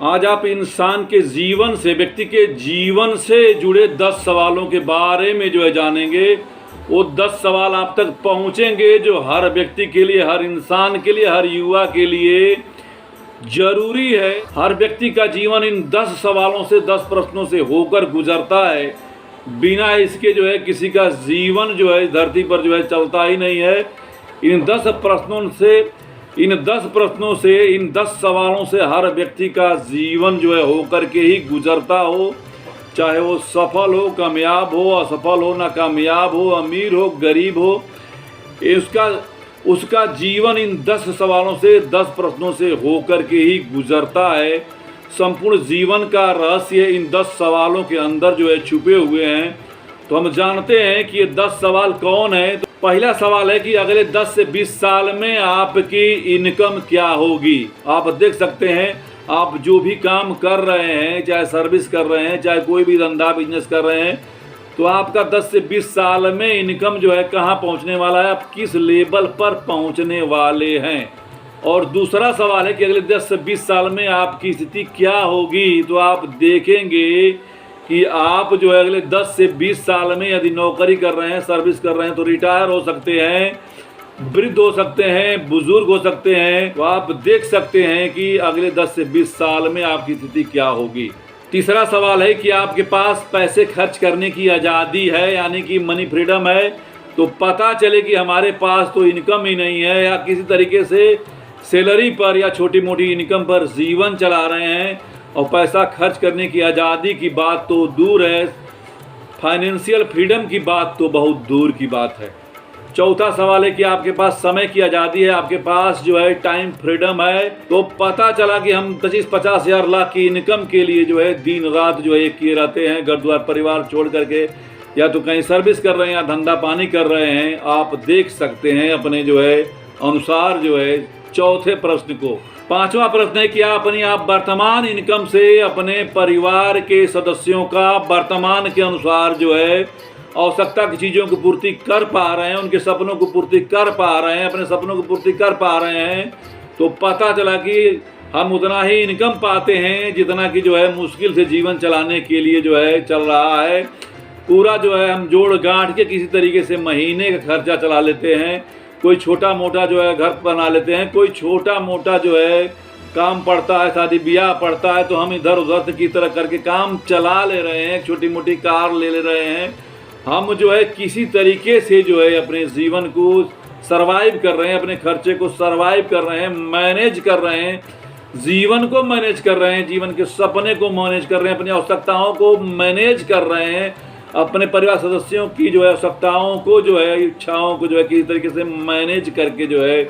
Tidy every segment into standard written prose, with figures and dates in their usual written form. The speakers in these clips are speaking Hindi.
आज आप इंसान के जीवन से, व्यक्ति के जीवन से जुड़े 10 सवालों के बारे में जो है जानेंगे। वो 10 सवाल आप तक पहुंचेंगे जो हर व्यक्ति के लिए, हर इंसान के लिए, हर युवा के लिए जरूरी है। हर व्यक्ति का जीवन इन 10 सवालों से, 10 प्रश्नों से होकर गुजरता है। बिना इसके जो है किसी का जीवन जो है धरती पर जो है चलता ही नहीं है। इन 10 प्रश्नों से, इन 10 सवालों से हर व्यक्ति का जीवन जो है होकर के ही गुजरता हो, चाहे वो सफल हो, कामयाब हो, असफल हो, नाकामयाब हो, अमीर हो, गरीब हो। उसका जीवन इन 10 सवालों से, 10 प्रश्नों से होकर के ही गुजरता है। संपूर्ण जीवन का रहस्य इन 10 सवालों के अंदर जो है छुपे हुए हैं। तो हम जानते हैं कि ये 10 सवाल कौन है। तो पहला सवाल है कि अगले 10 से 20 साल में आपकी इनकम क्या होगी। आप देख सकते हैं, आप जो भी काम कर रहे हैं, चाहे सर्विस कर रहे हैं, चाहे कोई भी धंधा बिजनेस कर रहे हैं, तो आपका 10 से 20 साल में इनकम जो है कहाँ पहुँचने वाला है, आप किस लेवल पर पहुँचने वाले हैं। और दूसरा सवाल है कि अगले 10 से 20 साल में आपकी स्थिति क्या होगी। तो आप देखेंगे कि आप जो है अगले 10 से 20 साल में यदि नौकरी कर रहे हैं, सर्विस कर रहे हैं, तो रिटायर हो सकते हैं, वृद्ध हो सकते हैं, बुजुर्ग हो सकते हैं। तो आप देख सकते हैं कि अगले 10 से 20 साल में आपकी स्थिति क्या होगी। तीसरा सवाल है कि आपके पास पैसे खर्च करने की आज़ादी है, यानी कि मनी फ्रीडम है। तो पता चले कि हमारे पास तो इनकम ही नहीं है, या किसी तरीके से सैलरी पर या छोटी मोटी इनकम पर जीवन चला रहे हैं, और पैसा खर्च करने की आज़ादी की बात तो दूर है, फाइनेंशियल फ्रीडम की बात तो बहुत दूर की बात है। चौथा सवाल है कि आपके पास समय की आज़ादी है, आपके पास जो है टाइम फ्रीडम है। तो पता चला कि हम 25-50 हज़ार लाख की इनकम के लिए जो है दिन रात जो है एक किए रहते हैं, घर द्वार परिवार छोड़ करके, या तो कहीं सर्विस कर रहे हैं या धंधा पानी कर रहे हैं। आप देख सकते हैं अपने जो है अनुसार जो है चौथे प्रश्न को। पांचवा प्रश्न है कि आप वर्तमान इनकम से अपने परिवार के सदस्यों का वर्तमान के अनुसार जो है आवश्यकता की चीज़ों की पूर्ति कर पा रहे हैं, उनके सपनों को पूर्ति कर पा रहे हैं, अपने सपनों को पूर्ति कर पा रहे हैं। तो पता चला कि हम उतना ही इनकम पाते हैं जितना कि जो है मुश्किल से जीवन चलाने के लिए जो है चल रहा है। पूरा जो है हम जोड़ गांठ के किसी तरीके से महीने का खर्चा चला लेते हैं। कोई छोटा मोटा जो है घर बना लेते हैं, कोई छोटा मोटा जो है काम पड़ता है, शादी ब्याह पड़ता है, तो हम इधर उधर की तरह करके काम चला ले रहे हैं, छोटी मोटी कार ले रहे हैं। हम जो है किसी तरीके से जो है अपने जीवन को सरवाइव कर रहे हैं, अपने खर्चे को सरवाइव कर रहे हैं, मैनेज कर रहे हैं, जीवन को मैनेज कर रहे हैं, जीवन के सपने को मैनेज कर रहे हैं, अपनी आवश्यकताओं को मैनेज कर रहे हैं, अपने परिवार सदस्यों की जो है आवश्यकताओं को जो है, इच्छाओं को जो है किसी तरीके से मैनेज करके जो है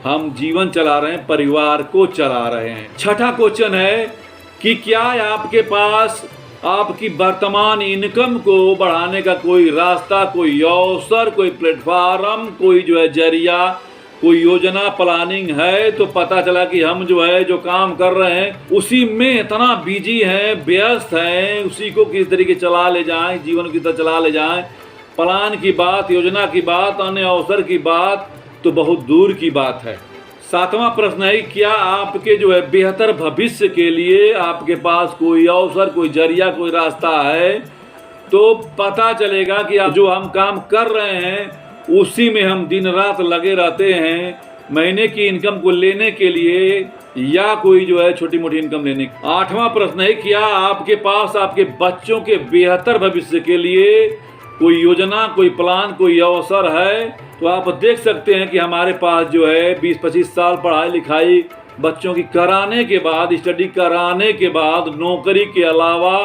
हम जीवन चला रहे हैं, परिवार को चला रहे हैं। छठा क्वेश्चन है कि क्या आपके पास आपकी वर्तमान इनकम को बढ़ाने का कोई रास्ता, कोई अवसर, कोई प्लेटफॉर्म, कोई जो है जरिया, कोई योजना, प्लानिंग है। तो पता चला कि हम जो है जो काम कर रहे हैं उसी में इतना बिजी हैं, व्यस्त हैं, उसी को किस तरीके चला ले जाएं, जीवन की तरह चला ले जाएं। प्लान की बात, योजना की बात, अन्य अवसर की बात तो बहुत दूर की बात है। सातवां प्रश्न है क्या आपके जो है बेहतर भविष्य के लिए आपके पास कोई अवसर, कोई जरिया, कोई रास्ता है। तो पता चलेगा कि आप जो हम काम कर रहे हैं उसी में हम दिन रात लगे रहते हैं, महीने की इनकम को लेने के लिए या कोई जो है छोटी मोटी इनकम लेने। आठवां प्रश्न है क्या आपके पास आपके बच्चों के बेहतर भविष्य के लिए कोई योजना, कोई प्लान, कोई अवसर है। तो आप देख सकते हैं कि हमारे पास जो है 20-25 साल पढ़ाई लिखाई बच्चों की कराने के बाद, स्टडी कराने के बाद, नौकरी के अलावा,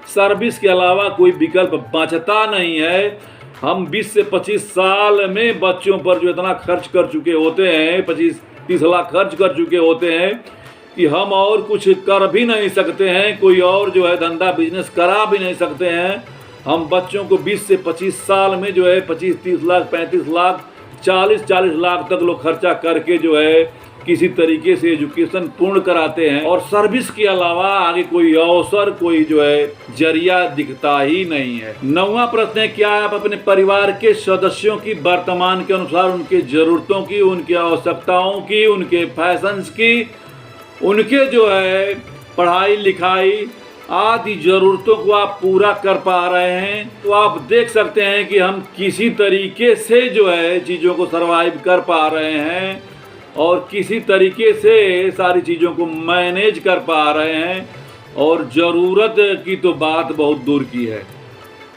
सर्विस के अलावा कोई विकल्प बचता नहीं है। हम 20 से 25 साल में बच्चों पर जो इतना खर्च कर चुके होते हैं, 25-30 लाख खर्च कर चुके होते हैं कि हम और कुछ कर भी नहीं सकते हैं, कोई और जो है धंधा बिजनेस करा भी नहीं सकते हैं। हम बच्चों को 20 से 25 साल में जो है 25-30 लाख, 35 लाख, 40-40 लाख तक लोग खर्चा करके जो है किसी तरीके से एजुकेशन पूर्ण कराते हैं, और सर्विस के अलावा आगे कोई अवसर, कोई जो है जरिया दिखता ही नहीं है। नौवां प्रश्न है क्या आप अपने परिवार के सदस्यों की वर्तमान के अनुसार उनके जरूरतों की, उनकी आवश्यकताओं की, उनके फैशंस की, उनके जो है पढ़ाई लिखाई आदि ज़रूरतों को आप पूरा कर पा रहे हैं, तो आप देख सकते हैं कि हम किसी तरीके से जो है चीज़ों को सर्वाइव कर पा रहे हैं और किसी तरीके से सारी चीज़ों को मैनेज कर पा रहे हैं, और ज़रूरत की तो बात बहुत दूर की है।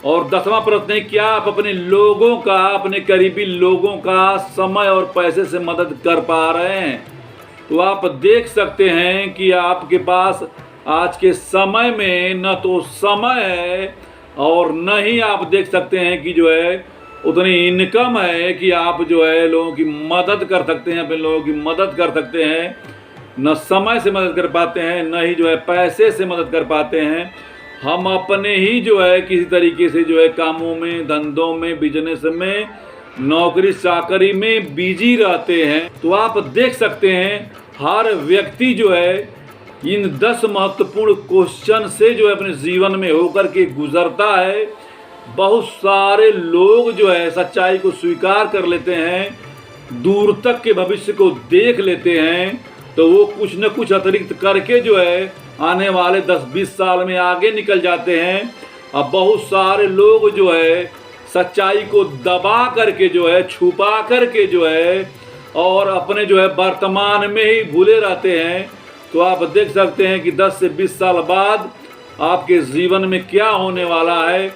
और 10वां प्रश्न है, क्या आप अपने लोगों का, अपने करीबी लोगों का समय और पैसे से मदद कर पा रहे हैं? तो आप देख सकते हैं कि आपके पास आज के समय में न तो समय है और न ही आप देख सकते हैं कि जो है उतनी इनकम है कि आप जो है लोगों की मदद कर सकते हैं, अपने लोगों की मदद कर सकते हैं। न समय से मदद कर पाते हैं, न ही जो है पैसे से मदद कर पाते हैं। हम अपने ही जो है किसी तरीके से जो है कामों में, धंधों में, बिजनेस में, नौकरी चाकरी में बिजी रहते हैं। तो आप देख सकते हैं हर व्यक्ति जो है इन 10 महत्वपूर्ण क्वेश्चन से जो है अपने जीवन में होकर के गुजरता है। बहुत सारे लोग जो है सच्चाई को स्वीकार कर लेते हैं, दूर तक के भविष्य को देख लेते हैं, तो वो कुछ न कुछ अतिरिक्त करके जो है आने वाले 10-20 साल में आगे निकल जाते हैं। अब बहुत सारे लोग जो है सच्चाई को दबा करके जो है, छुपा करके जो है, और अपने जो है वर्तमान में ही भूले रहते हैं। तो आप देख सकते हैं कि 10 से 20 साल बाद आपके जीवन में क्या होने वाला है।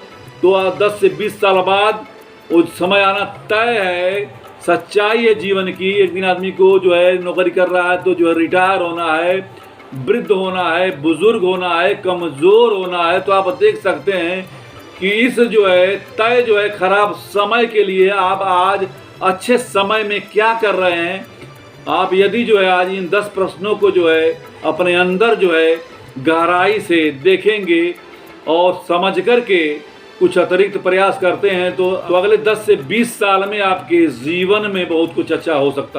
तो 10 से 20 साल बाद वो समय आना तय है। सच्चाई है जीवन की। एक दिन आदमी को जो है नौकरी कर रहा है तो जो है रिटायर होना है, वृद्ध होना है, बुजुर्ग होना है, कमज़ोर होना है। तो आप देख सकते हैं कि इस जो है तय जो है खराब समय के लिए आप आज अच्छे समय में क्या कर रहे हैं। आप यदि जो है आज इन 10 प्रश्नों को जो है अपने अंदर जो है गहराई से देखेंगे और समझ करके कुछ अतिरिक्त प्रयास करते हैं तो अगले 10 से 20 साल में आपके जीवन में बहुत कुछ अच्छा हो सकता है।